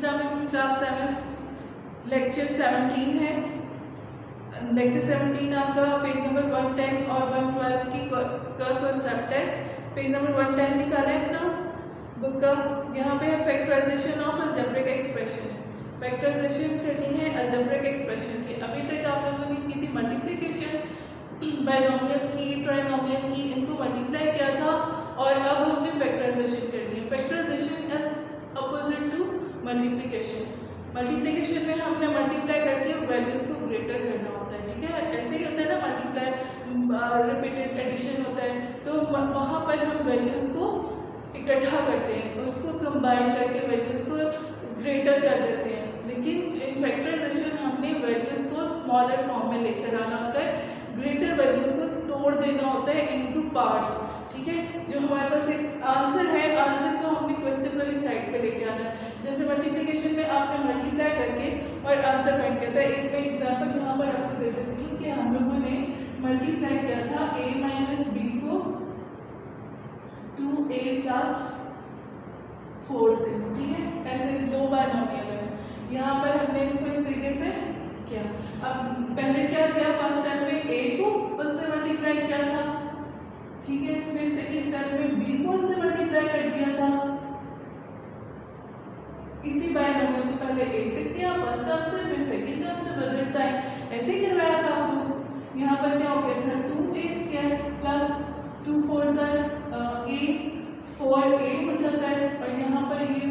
System class 7 lecture 17 है। Lecture 17 आपका page number 110 और 112 की का कॉन्सेप्ट है। पेज नंबर 110 निकाला है अपना बुक का। यहाँ पे है factorization of algebraic expression. Factorization करनी है अलजेब्रिक एक्सप्रेशन की। अभी तक आप लोगों ने की थी मल्टीप्लिकेशन, बाइनोमियल की, ट्राइनोमियल की, इनको मल्टीप्लाई किया था और अब हमने फैक्टराइजेशन करनी है। Factorization is opposite to multiplication. Multiplication में हमने मल्टीप्लाई करके वैल्यूज़ को ग्रेटर करना होता है, ठीक है। ऐसे ही होता है ना, मल्टीप्लाई रिपीटेड एडिशन होता है, तो वहाँ पर हम वैल्यूज़ को इकट्ठा करते हैं, उसको कंबाइन करके वैल्यूज़ को ग्रेटर कर देते हैं। लेकिन इन फैक्टराइजेशन हमने वैल्यूज़ को स्मॉलर फॉर्म में लेकर आना होता है, ग्रेटर वैल्यू को तोड़ देना होता है इनटू पार्ट्स, ठीक है। जो हमारे पास एक आंसर है, आंसर को हमने क्वेश्चन वाली साइड पे लेके आना है। जैसे मल्टीप्लिकेशन में आपने मल्टीप्लाई करके और आंसर फाइंड किया था। एक मैं एग्जांपल यहाँ पर आपको दे देती हूँ कि हम लोगों ने मल्टीप्लाई किया था a माइनस बी को 2a प्लस 4 से, ठीक है। ऐसे दो बार नॉमिनल है। यहाँ पर हमने इसको इस तरीके से किया। अब पहले क्या किया, फर्स्ट स्टेप में a को उससे मल्टीप्लाई किया था, ठीक है। फिर सेकंड स्टेप में b को उससे मल्टीप्लाई कर दिया था। इसी बाइनोमियल को पहले a से किया फर्स्ट आंसर, फिर सेकंड आंसर, ब्रदर साइन ऐसे ही करवाया था आपको। यहाँ पर क्या हो गया था 2a² प्लस 2 4 a 4a हो जाता है और यहाँ पर ये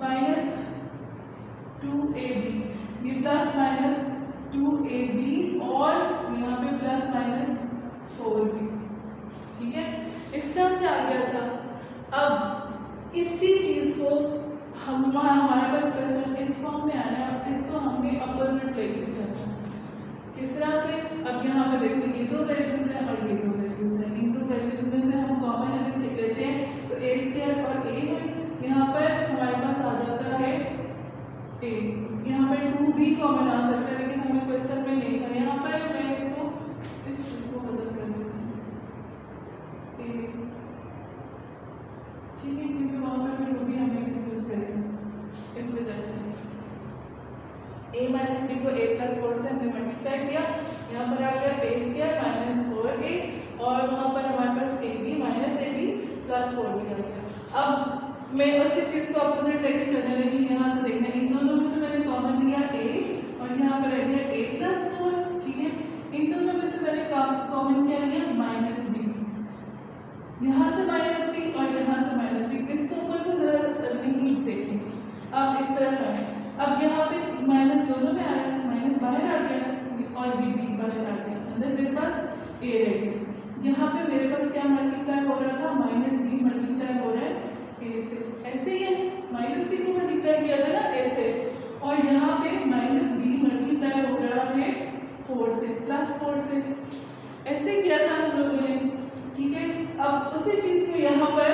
माइनस 2ab, ये प्लस माइनस 2ab और यहाँ पे प्लस माइनस 4b, ठीक है। इस तरह से आ गया था। अब इसी चीज को हमारे पास क्वेश्चन इस फॉर्म में आना है, इसको हमने अपोजिट लेके चलना। किस तरह से, अब यहाँ पे देखो ये दो वैल्यूज है और ये दो वैल्यूज है। इन दो वैल्यूज में से हम कॉमन अगर लिख लेते हैं तो a² और a है। यहाँ पर हमारे पास आ जाता है a, यहाँ पर 2 भी कॉमन आ सकता है, लेकिन हमें क्वेश्चन में नहीं था। यहाँ पर मैं इसको इस को खत्म कर देती हूँ a, ठीक है, क्योंकि वहाँ पर फिर भी हमें कंफ्यूज करेंगे इस वजह से। a माइनस बी को a प्लस 4 से हमने मल्टीप्लाई किया। यहाँ पर आ गया a² माइनस 4a और वहाँ पर हमारे पास ab माइनस ab प्लस 4 भी आ गया। अब मैं उसी चीज़ को अपोजिट लेके चलने लगी। यहाँ से देखना, इन दोनों में से मैंने कॉमन लिया a और यहाँ पर आ गया a प्लस 4, ठीक है। इन दोनों में से मैंने कॉमन क्या लिया, माइनस b। यहाँ से माइनस b और यहाँ से माइनस b, इसके ऊपर को जरा नहीं देखेंगे। अब इस तरह का, अब यहाँ पे माइनस दोनों में आ रहा है, माइनस बाहर आ गया और b बाहर आ गया, अंदर मेरे पास a रह गया। यहाँ पे मेरे पास क्या मल्टीप्लाई हो रहा था, माइनस b मल्टीप्लाई हो रहा है a से, ऐसे ही है। माइनस b को मल्टीप्लाई किया था ना a से, और यहाँ पे माइनस b मल्टीप्लाई हो रहा है 4 से, प्लस 4 से, ऐसे किया था हम लोगों ने, ठीक है। अब उसी चीज को यहाँ पर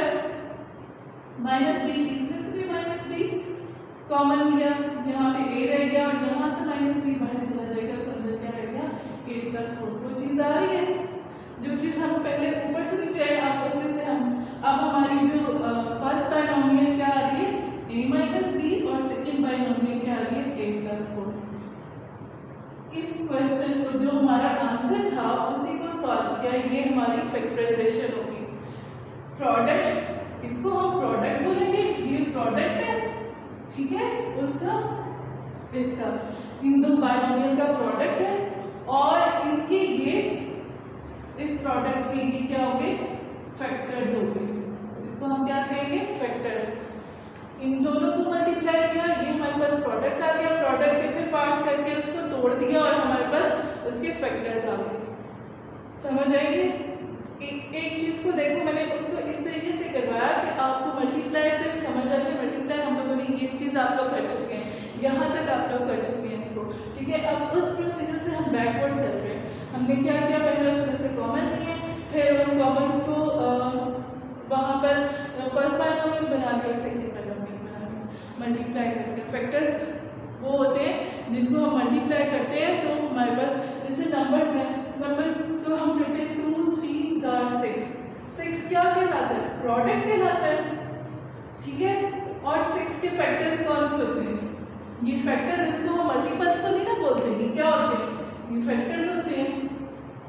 माइनस b, इसमें से भी माइनस b कॉमन लिया, यहाँ पे a रह गया और यहाँ से माइनस b बाहर चला जाएगा तो अंदर क्या रह गया, a प्लस 4। वो चीज़ आ रही है जो चीज़ हम पहले ऊपर से नीचे आए, आप ऐसे से हम, अब हमारी जो फर्स्ट बाइनोमियल क्या आ रही है, a माइनस b और सेकेंड बाइनोमियल क्या आ रही है, a प्लस 4। इस क्वेश्चन को जो हमारा आंसर था उसी को सॉल्व किया, ये हमारी फैक्टराइजेशन होगी। प्रोडक्ट, इसको हम प्रोडक्ट बोलेंगे, ये प्रोडक्ट है, ठीक है, उसका इसका, इन दो बाइनोमियल का प्रोडक्ट है और इनके ये इस प्रोडक्ट के ये क्या हो गए, फैक्टर्स हो गए। इसको हम क्या कहेंगे, फैक्टर्स। इन दोनों को मल्टीप्लाई किया, ये हमारे पास प्रोडक्ट आ गया, प्रोडक्ट के फिर पार्ट्स करके उसको तोड़ दिया और हमारे पास उसके फैक्टर्स आ गए। समझ आएगी? एक चीज को देखो, मैंने उसको इस तरीके से करवाया कि आपको मल्टीप्लाई से समझ आ जाए। मल्टीप्लाई हम लोगों ने ये चीज आप लोग कर चुके हैं, यहाँ तक आप लोग कर चुके हैं इसको, ठीक है। अब उस प्रोसीजर से हम बैकवर्ड चल रहे हैं। हमने क्या किया, पहले उसमें से कॉमन लिए, फिर उन कॉमन्स को वहाँ पर फर्स्ट बाइनोमियल बना दिया और सेकेंड बाइनोमियल बना दिया, मल्टीप्लाई करके। फैक्टर्स वो होते हैं जिनको हम मल्टीप्लाई करते हैं तो हमारे पास जैसे नंबर्स हैं, नंबर्स को हम कहते हैं 2 3 4 6। 6 क्या कहलाता है, प्रोडक्ट कहलाता है, ठीक है। और 6 के फैक्टर्स कौन से होते हैं, ये फैक्टर्स, इनको हम मल्टीपल्स तो नहीं ना बोलते, ये क्या होते हैं, ये फैक्टर्स होते हैं,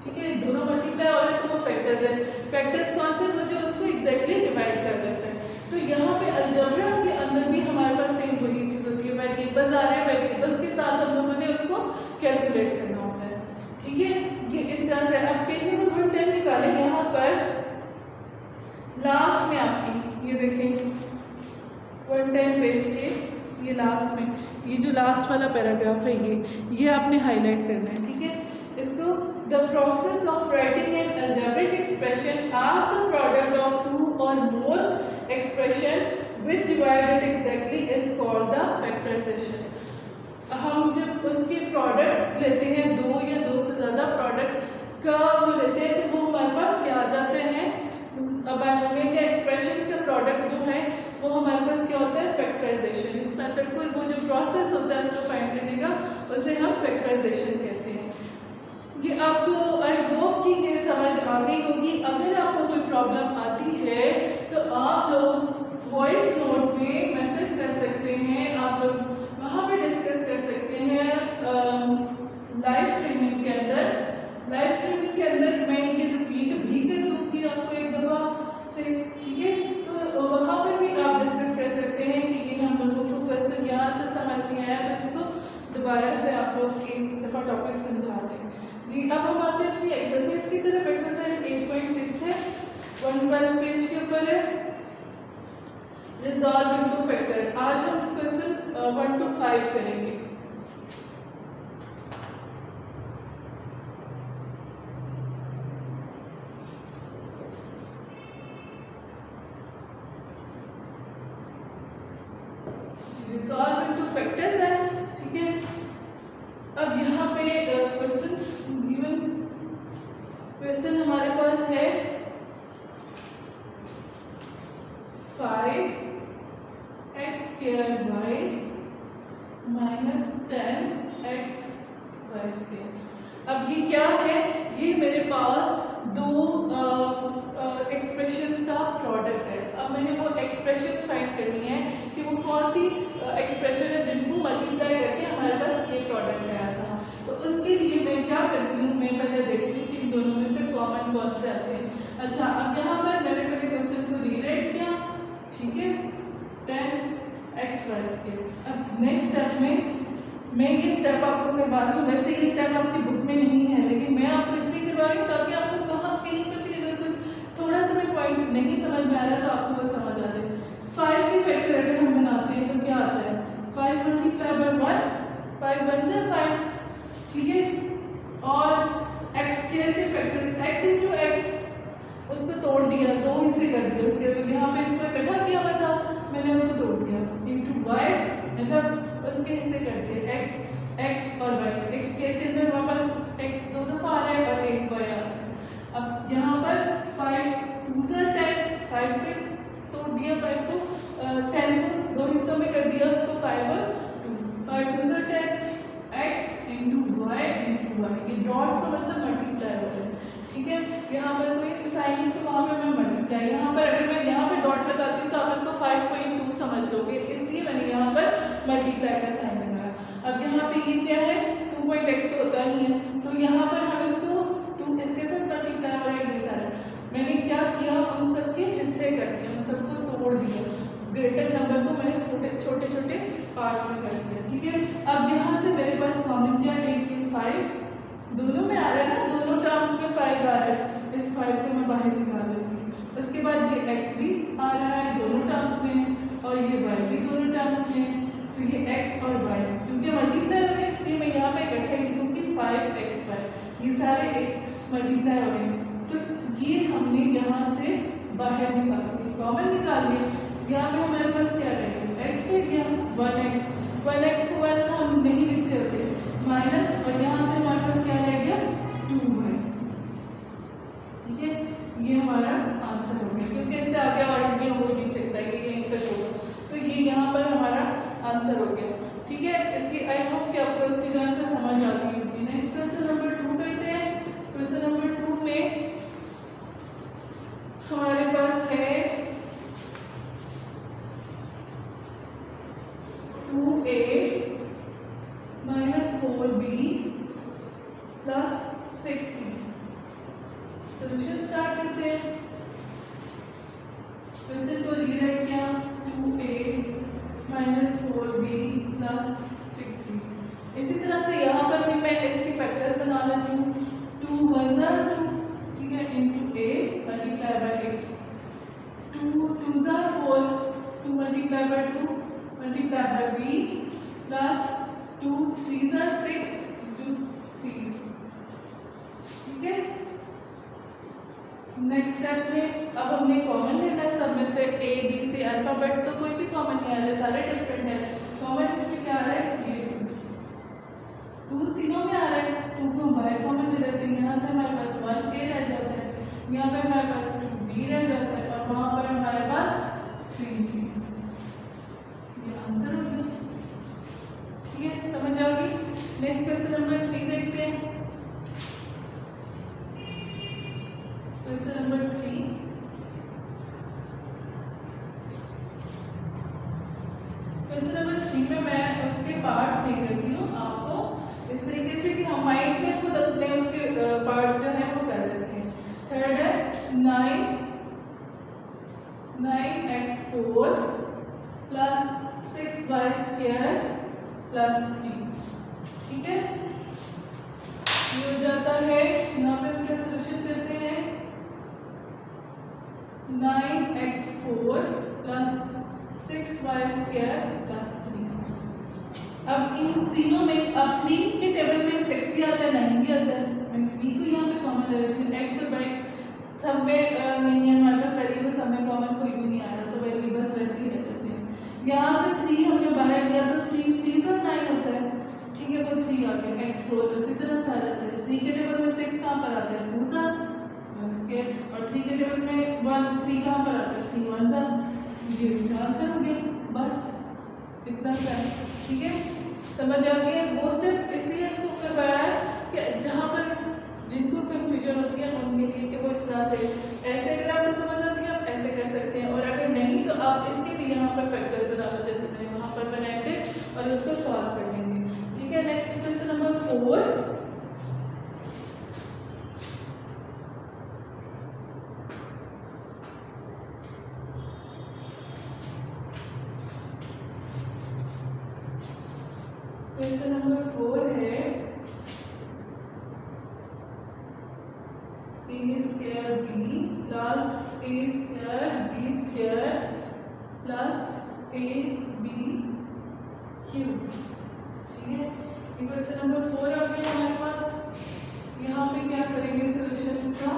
ठीक है। दोनों मल्टीप्लाई हो रहे तो वो फैक्टर्स है। फैक्टर्स कौन से, वो जो उसको एग्जैक्टली डिवाइड कर लेते हैं। तो यहाँ पे अलजेब्रा के अंदर भी हमारे पास सेम वही चीज़ होती है, वेरिएबल्स आ रहे हैं, वेरिएबल्स के साथ हम लोगों ने उसको कैलकुलेट करना होता है, ठीक है। ये इस तरह से। अब पेज नंबर 110 निकालें, यहाँ पर लास्ट में आपकी ये देखें 110 पेज के ये लास्ट में, ये जो लास्ट वाला पैराग्राफ है ये आपने हाईलाइट करना है, ठीक है। इसको the process of writing an algebraic expression as the product of two or more expression which divided exactly is called the factorisation. हम जब उसके प्रोडक्ट्स लेते हैं, दो या दो से ज़्यादा प्रोडक्ट का वो लेते हैं, तो वो हमारे पास क्या आ जाते हैं, बाइनोमियल या एक्सप्रेशंस का प्रोडक्ट जो है वो हमारे पास क्या होता है, फैक्टराइजेशन। इस मेथड को, वो जो प्रोसेस होता है उसको फाइंड करने का, उसे हम फैक्टराइजेशन कहते हैं। ये आपको आई होप कि ये समझ आ गई होगी। अगर आपको कोई प्रॉब्लम आती है तो आप लोग वॉइस नोट में मैसेज कर सकते हैं, आप लोग वहाँ पे डिस्कस कर सकते हैं लाइव स्ट्रीमिंग के अंदर। लाइव स्ट्रीमिंग के अंदर मैं ये रिपीट भी कर दूँगी आपको एक दफ़ा से, ठीक है। तो वहाँ पर भी आप डिस्कस कर सकते हैं कि ये हम लोगों को क्वेश्चन यहाँ से समझ नहीं आया तो इसको दोबारा से आप लोग एक दफ़ा टॉपिक समझा दें जी। अब हम आते हैं अपनी एक्सरसाइज की तरफ। एक्सरसाइज 8.6 है, 112 पेज के ऊपर है, रिजॉल्व इनटू फैक्टर। आज हम क्वेश्चन 1 to 5 करेंगे। रिजॉल्व इनटू फैक्टर्स है, ठीक है। अब यहाँ पे क्वेश्चन हमारे पास है 5x² माइनस 10x² अब ये क्या है, ये मेरे पास दो एक्सप्रेशंस का प्रोडक्ट है। अब मैंने वो एक्सप्रेशंस फाइंड करनी है कि वो कौन सी एक्सप्रेशन है जिनको मल्टीप्लाई करके हमारे पास ये प्रोडक्ट आया था। तो उसके लिए मैं क्या करती हूँ, मैं पहले देखती हूँ कि इन दोनों में से कॉमन कौन से आते हैं। अच्छा, अब यहाँ पर मैंने पहले क्वेश्चन को रीराइट किया, ठीक है, 10x²। अब नेक्स्ट स्टेप में मैं ये स्टेप आपको करवा रही हूँ। वैसे ये स्टेप आपकी बुक में नहीं है, लेकिन मैं आपको इसलिए करवा रही हूँ ताकि आपको कहाँ कहीं पर भी अगर कुछ थोड़ा सा भी पॉइंट नहीं समझ में आ रहा तो आपको वो समझ आ जाए। 5 की फैक्टर अगर हम बनाते हैं तो क्या आता है, 5 मल्टीप्लाई बाय 1, 5 1 से 5, ठीक है। और x² के फैक्टर x इंटू एक्स उसको तोड़ दिया, दो हिस्से कर दिया, उसके बाद यहाँ पे इसको इकट्ठा किया हुआ था, मैंने उनको तोड़ दिया, इंटू वाई मतलब उसके हिस्से कर दिए, x और y। x के अंदर वापस x 2 दफ़ा आ रहा है और 1 y आ रहा है। अब यहाँ पर 5 2 से 10, 5 के तोड़ दिया, 5 को 10 को दो हिस्सों में कर दिया, उसको 5 और 2, 5 2 से 10 x into y into y. ये डॉट्स का मतलब मल्टीप्लाई हो रहा है, ठीक है। यहाँ पर कोई साइन तो वहाँ पर मैं मल्टीप्लाई, यहाँ पर अगर मैं यहाँ पर डॉट लगाती हूँ तो आप इसको 5.2 समझ लोगे, इसलिए मैंने यहाँ पर मल्टीप्लाई का साइन लगाया। अब यहाँ पे ये क्या है, 2.x तो होता नहीं है, तो यहाँ पर हम इसको 2 इसके साथ मल्टीप्लाई हो रहा है, ये सारा मैंने क्या किया, उन सबके हिस्से कर दिया, उन सबको तोड़ दिया, ग्रेटर नंबर को मैंने छोटे छोटे पार्ट्स में कर दिया, ठीक है। अब यहाँ से मेरे पास कॉमन क्या, 5 दोनों में आ रहा है ना, दोनों टर्म्स में 5 आ रहा है, इस 5 को मैं बाहर निकाल लेती हूँ। उसके बाद ये x भी आ रहा है दोनों टर्म्स में और ये y भी दोनों टर्म्स में, तो ये x और y क्योंकि मल्टीप्लाई हो रहे हैं इसलिए मैं यहाँ पे इकट्ठा लिखूँगी 5x², ये सारे एक मल्टीप्लाई हो रहे हैं, तो ये हमने यहाँ से बाहर निकाल दिया, कॉमन निकाल लिया। यहाँ पे हमारे पास क्या रहेगा, x है क्या, 1x को 1 हम नहीं लिखते होते, माइनस, और यहाँ से हमारे पास क्या रह गया, 2y, ठीक है। ये हमारा आंसर हो गया, क्योंकि इससे आगे और हो नहीं सकता, ये यहीं तक होगा, तो ये यहाँ पर हमारा आंसर हो गया, ठीक है। इसकी आई होप कि आपको अच्छी तरह से समझ आ गई होगी। नेक्स्ट क्वेश्चन नंबर 2 करते हैं। क्वेश्चन नंबर 2 में हमारे पास है प्लस 6c। सोल्यूशन स्टार्ट करते हैं। तो इसे तो रीराइट किया 2a minus 4b plus 6c। इसी तरह से यहाँ पर भी मैं इसके फैक्टर्स बना लेती हूँ। 2 1 ज़ा 2, ठीक है, इंटू a मल्टीप्लाई बाय 8, 2 2 ज़ा 4, 2 multiply by 2 multiply by b plus 2 3 ज़ा 6 इंटू c, ठीक है। नेक्स्ट स्टेप में अब हमने कॉमन लेना है सब में से। a b से अल्फाबेट्स तो कोई भी कॉमन नहीं आ रहा, सारे डिफरेंट है। कॉमन इसमें क्या आ रहा है, ये 2 तीनों में आ रहा है। 2 को हम बाहर कॉमन ले लेते हैं, यहाँ से हमारे पास 1a रह जाता है, यहाँ पे हमारे पास 2b रह जाता है और वहाँ पर हमारे पास 3c। ये आंसर हो गया, ठीक है, समझ आओगी। नेक्स्ट क्वेश्चन नंबर 3 देखते हैं। क्वेश्चन नंबर 3, क्वेश्चन नंबर 3 में मैं उसके पार्ट्स नहीं करती हूँ, आपको इस तरीके से कि हम माइंड में खुद अपने उसके पार्ट्स जो हैं वो कर लेते हैं। थर्ड है 9x4 plus 6y square plus 3, ठीक है। ये हो जाता है, यहाँ पे इसका सोल्यूशन करते हैं 9x4 plus 6y square plus 3। अब इन तीनों में, अब 3 के टेबल में 6 भी आता है, 9 भी आता है। मैं 3 को यहाँ पे कॉमन ले लेती हूँ। x और y सब में नहीं है हमारे पास, करिए तो सब में कॉमन कोई भी नहीं आ रहा, तो वैल्यू बस वैसे ही ले लेते हैं। यहाँ से 3 हमने बाहर लिया तो 3 3 से 9 होता है, ठीक है, वो 3 आ गया। x4 उसी तरह से आ जाता है। 3 के टेबल में 6 कहाँ पर आता है, 2 सा स्क्वायर, और 3 के टेबल में 1 3 कहाँ पर आता है, 3 1 सा। ये इसका आंसर हो गया, बस इतना सा, ठीक है, समझ आ गया। वो स्टेप इसलिए आपको करवाया है कि जहाँ पर जिनको कंफ्यूजन होती है उनके लिए कि वो इस तरह से, ऐसे अगर आपको समझ आती है आप ऐसे कर सकते हैं, और अगर नहीं तो आप इसके भी यहाँ पर फैक्टर्स बना लो, जैसे मैंने वहाँ पर बनाए थे, और उसको सॉल्व कर लेंगे, ठीक है। Next question number 4, question number 4 है a square b plus a square b square plus ab cube, ठीक है। ये क्वेश्चन नंबर 4 आ गया हमारे पास। यहाँ पे क्या करेंगे सोल्यूशन इसका,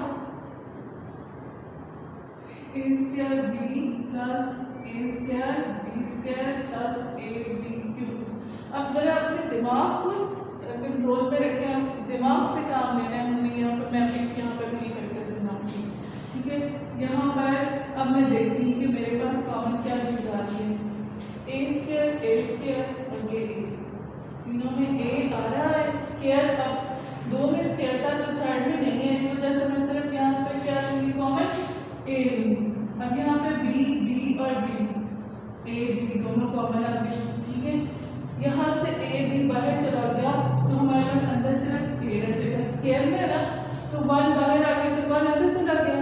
a square b plus a square b square plus ab cube. अब जरा अपने दिमाग को कंट्रोल में रखें, दिमाग से काम लेना है हमने। यहाँ पर मैं अपने यहाँ पर नहीं करते दिमाग से, ठीक है। यहाँ पर अब मैं देखती हूँ कि मेरे पास कॉमन क्या चीज़ आ रही है, a स्क्वायर और ये a, तीनों में a आ रहा है स्क्वायर। अब 2 में स्क्वायर था तो थर्ड में नहीं है, इस वजह से मैं सिर्फ यहाँ पर क्या लूँगी कॉमन, a लूँगी। अब यहाँ पे b और b, a b दोनों कॉमन आ गए, ठीक है। यहाँ से a b बाहर चला गया तो हमारे पास अंदर सिर्फ a रह जाएगा। स्क्वायर में है ना, तो 1 बाहर आ गया तो 1 अंदर चला गया,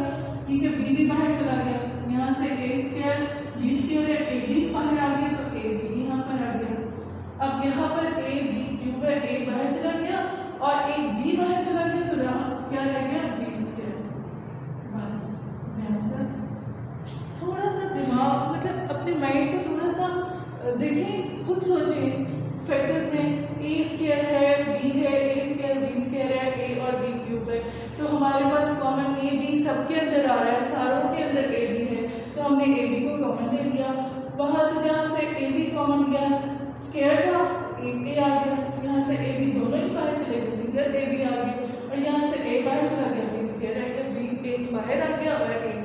ठीक है, b भी बाहर चला गया। यहाँ से a स्क्वायर b स्क्वायर है, a b बाहर आ गया तो a b यहाँ पर आ गया। अब यहाँ पर a b क्यूब है, a बाहर चला गया और a b बाहर चला गया, तो क्या रह गया, b स्क्वायर। बस आंसर। थोड़ा सा दिमाग, मतलब अपने माइंड को थोड़ा सा देखें, खुद सोचें। फैक्टर्स में a स्क्वायर है, b है, a स्क्वायर b स्क्वायर है, a और b क्यूब है, तो हमारे पास कॉमन a b सबके अंदर आ रहा है, सारों के अंदर a b है, तो हमने a b को कॉमन ले लिया। वहाँ से जहाँ से a b कॉमन लिया, स्क्वायर था, a आ गया, यहाँ से a b दोनों ही बाहर चले गए, सिंगल a b आ गया, और यहाँ से a बाहर चला गया, b स्क्वायर आ गया, b एक बाहर आ गया और एक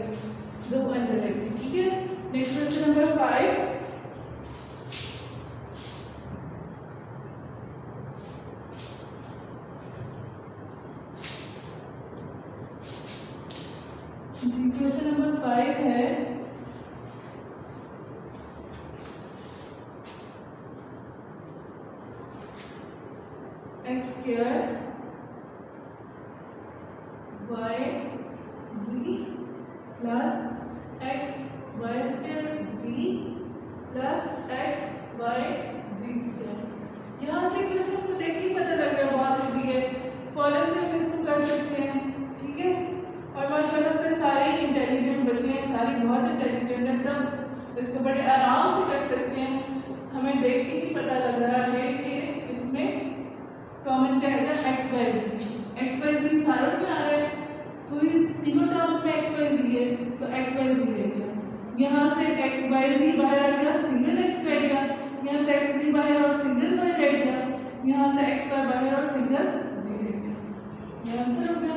2 अंदर आ गया, ठीक है। नेक्स्ट क्वेश्चन नंबर 5, जी क्वेश्चन नंबर 5 है x स्क्वायर इसको बड़े आराम से कर सकते हैं। हमें देख के ही पता लग रहा है कि इसमें कॉमन क्या है, एक्स वाई जी सारों में आ रहा है, पूरी तीनों टर्म्स में एक्स वाई जी है, तो एक्स वाई जी ले गया, यहाँ से एक्स वाई जी बाहर आ गया, सिंगल एक्स रह गया, यहाँ से एक्स जी बाहर और सिंगल वाई रह गया, यहाँ से एक्स वाई बाहर और सिंगल जी रह गया। ये आंसर हो गया।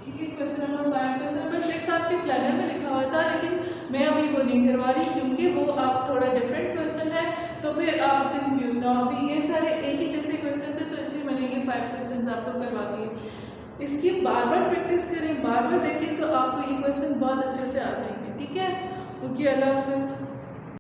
ठीक है, क्वेश्चन नंबर 5। क्वेश्चन नंबर 6 आपके प्लानर में लिखा हुआ था, लेकिन मैं अभी वो नहीं करवा रही क्योंकि वो आप थोड़ा डिफरेंट क्वेश्चन है, तो फिर आप कंफ्यूज ना हो। अभी ये सारे एक ही जैसे क्वेश्चन थे, तो इसलिए मैंने ये 5 क्वेश्चन आपको करवा दिए। इसकी बार बार प्रैक्टिस करें, बार बार देखें, तो आपको ये क्वेश्चन बहुत अच्छे से आ जाएंगे। ठीक है, ओके, अल्लाह हाफिज़।